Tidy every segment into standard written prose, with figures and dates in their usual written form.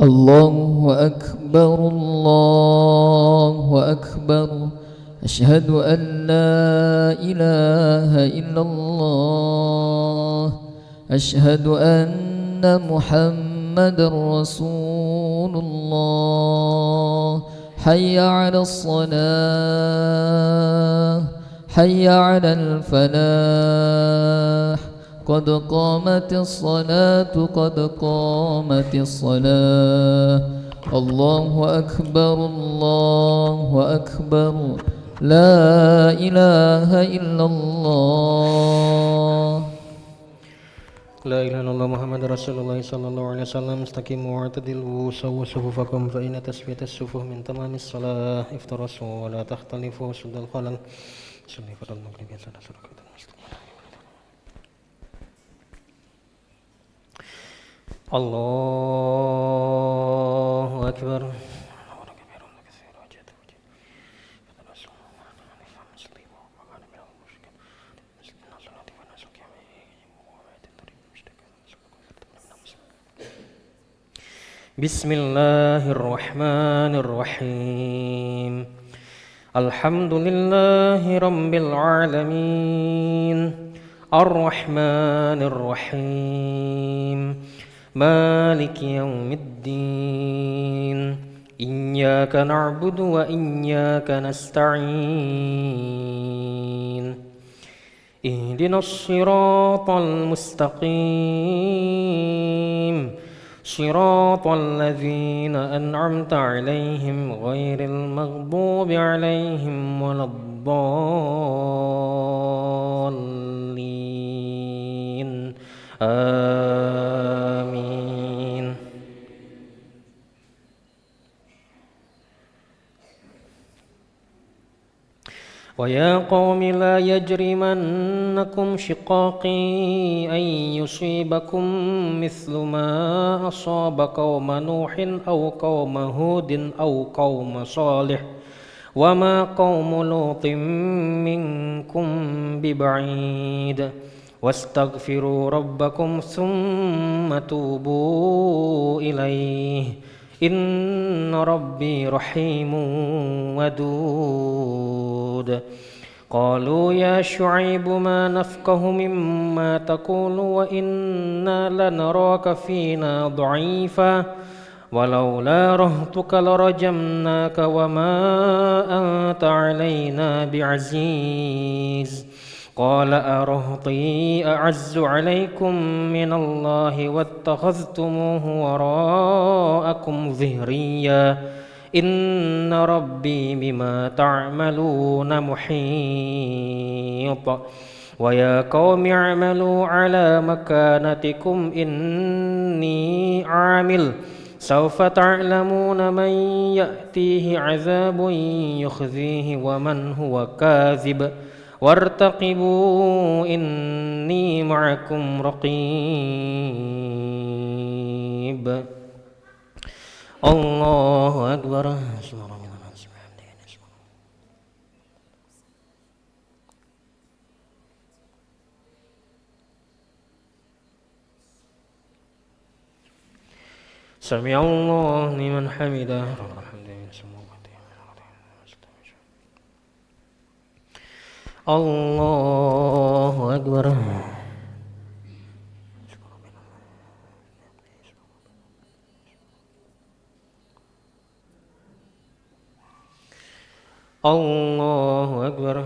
الله أكبر الله أكبر أشهد أن لا إله إلا الله أشهد أن محمد رسول الله حي على الصلاة حي على الفلاح قد قامت الصلاة قد قامت الصلاة الله أكبر الله أكبر لا إله إلا الله لا إله إلا الله محمد رسول الله صلى الله عليه وسلم استقيموا واعتدلوا سووا صفوفكم فإن تسوية الصفوف من تمام الصلاة افترسوا ولا تختلفوا سد الخلل صلي فرض المغرب يا سادة سرقة الله أكبر بسم الله الرحمن الرحيم الحمد لله رب العالمين الرحمن الرحيم مالك يوم الدين إياك نعبد وإياك نستعين اهدنا الصراط المستقيم صراط الذين أنعمت عليهم غير المغضوب عليهم ولا الضالين آمين ويا قوم لا يجرمنكم شقاقي أن يصيبكم مثل ما أصاب قوم نوح أو قوم هود أو قوم صالح وما قوم لوط منكم ببعيد واستغفروا ربكم ثم توبوا إليه إن ربي رحيم ودود قالوا يا شعيب ما نفقه مما تقول وإنا لنراك فينا ضعيفا ولولا رهطك لرجمناك وما أنت علينا بعزيز قال أرهطي أعز عليكم من الله واتخذتموه وراءكم ظهريا إن ربي بما تعملون محيط ويا قوم اعملوا على مكانتكم إني عامل سوف تعلمون من يأتيه عذاب يخزيه ومن هو كاذب وارتقبوا إني معكم رقيب الله أكبر سمع الله لمن حمده الله أكبر الله أكبر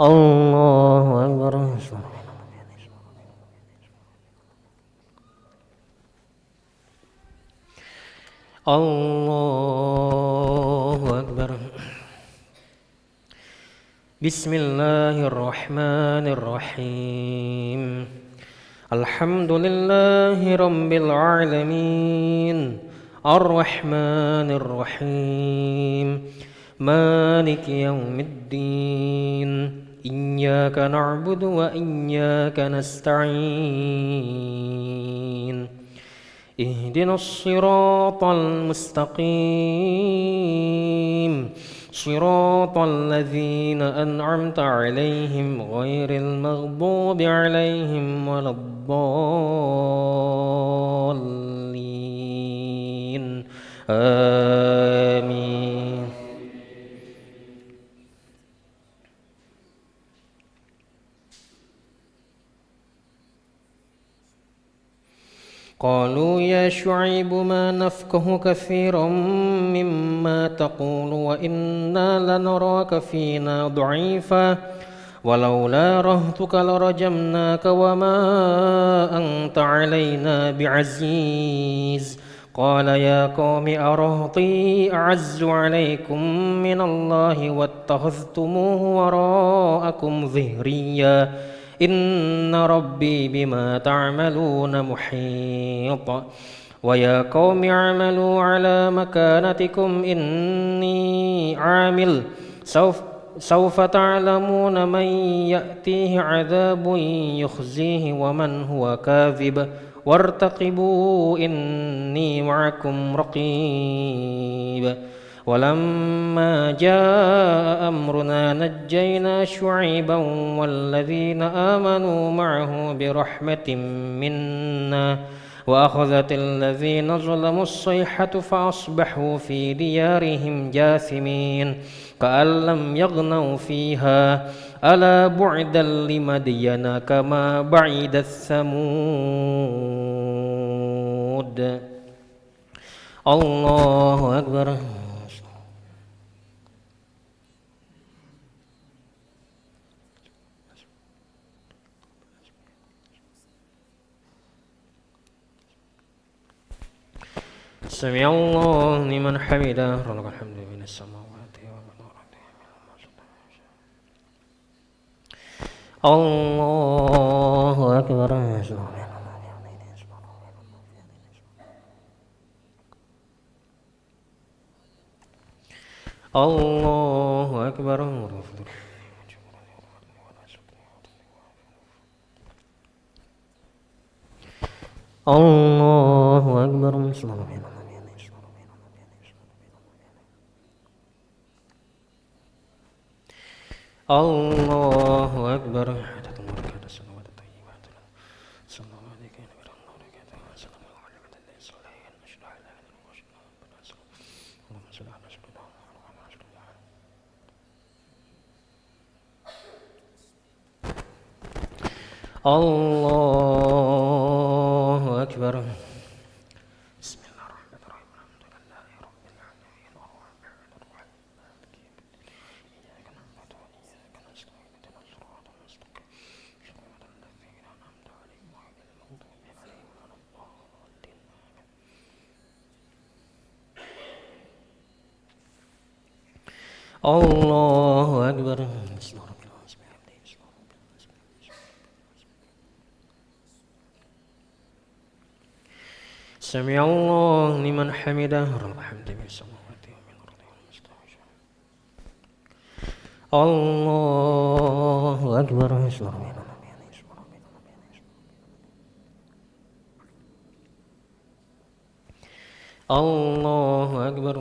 الله أكبر الله أكبر بسم الله الرحمن الرحيم الحمد لله رب العالمين الرحمن الرحيم مالك يوم الدين إياك نعبد وإياك نستعين اهدنا الصراط المستقيم صراط الذين أنعمت عليهم غير المغضوب عليهم ولا الضالين آمين. قالوا يا شعيب ما نفقه كثيرا مما تقول وإنا لنراك فينا ضعيفا ولولا رهتك لرجمناك وما أنت علينا بعزيز. قال يا قوم أرهطي أعز عليكم من الله واتخذتموه وراءكم ظهريا إن ربي بما تعملون محيط. ويا قوم اعملوا على مكانتكم إني عامل سوف تعلمون من يأتيه عذاب يخزيه ومن هو كاذب وارتقبوا إني معكم رقيب. ولما جاء أمرنا نجينا شعيبا والذين آمنوا معه برحمة منا وأخذت الذين ظلموا الصيحة فأصبحوا في ديارهم جاثمين كأن لم يغنوا فيها ألا بعدا لمدين كما بعد الثمود. الله أكبر. سمع الله لمن حمده ولك الحمد من السماوات ومن الأرض. الله أكبر. الله أكبر. الله أكبر. الله أكبر. الله أكبر. بسم الله الرحمن الرحيم الحمد لله رب العالمين الرحمن الرحيم مالك يوم الدين إياك نعبد وإياك نستعين اهدنا الصراط المستقيم صراط الذين أنعمت عليهم غير المغضوب عليهم ولا الضالين آمين. الله أكبر. بسم الله سمع الله لمن حمده ولك الحمد من السماوات ومن الأرض والمستعجل. الله أكبر. الله أكبر. الله أكبر.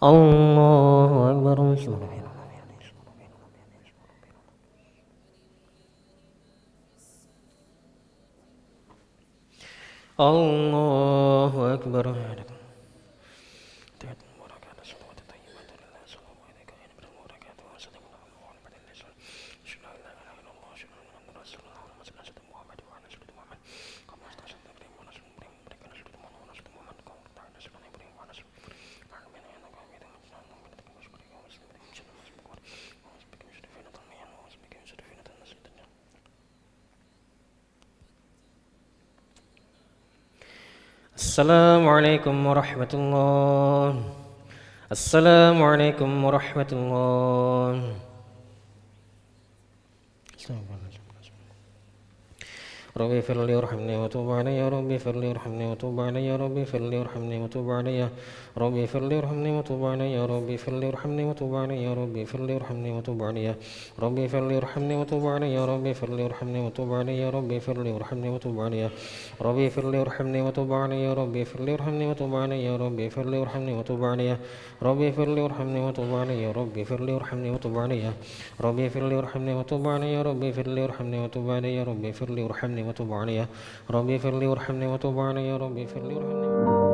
الله أكبر. السلام عليكم ورحمة الله. السلام عليكم ورحمة الله. ربي اغفر لي وارحمني وتوب علي ربي اغفر لي وارحمني وتوب علي ربي اغفر لي وارحمني وتوب علي ربي اغفر لي وارحمني وتوب علي ربي اغفر لي وارحمني وتوب علي ربي اغفر لي وارحمني وتوب علي ربي اغفر لي وارحمني وتوب علي ربي اغفر لي وارحمني وتوب علي ربي اغفر لي وارحمني وتوب علي ربي اغفر لي وارحمني وتوب علي ربي اغفر لي وارحمني وتوب علي ربي اغفر لي وارحمني وتوب علي ربي اغفر لي وارحمني وتوب علي ربي اغفر لي وارحمني وتوب علي ربي اغفر لي وارحمني وتوب علي ربي اغفر لي وارحمني وتوب علي ربي اغفر لي وارحمني وتوب علي ربي اغفر لي وارحمني وتوب علي ربي اغفر لي وارحمني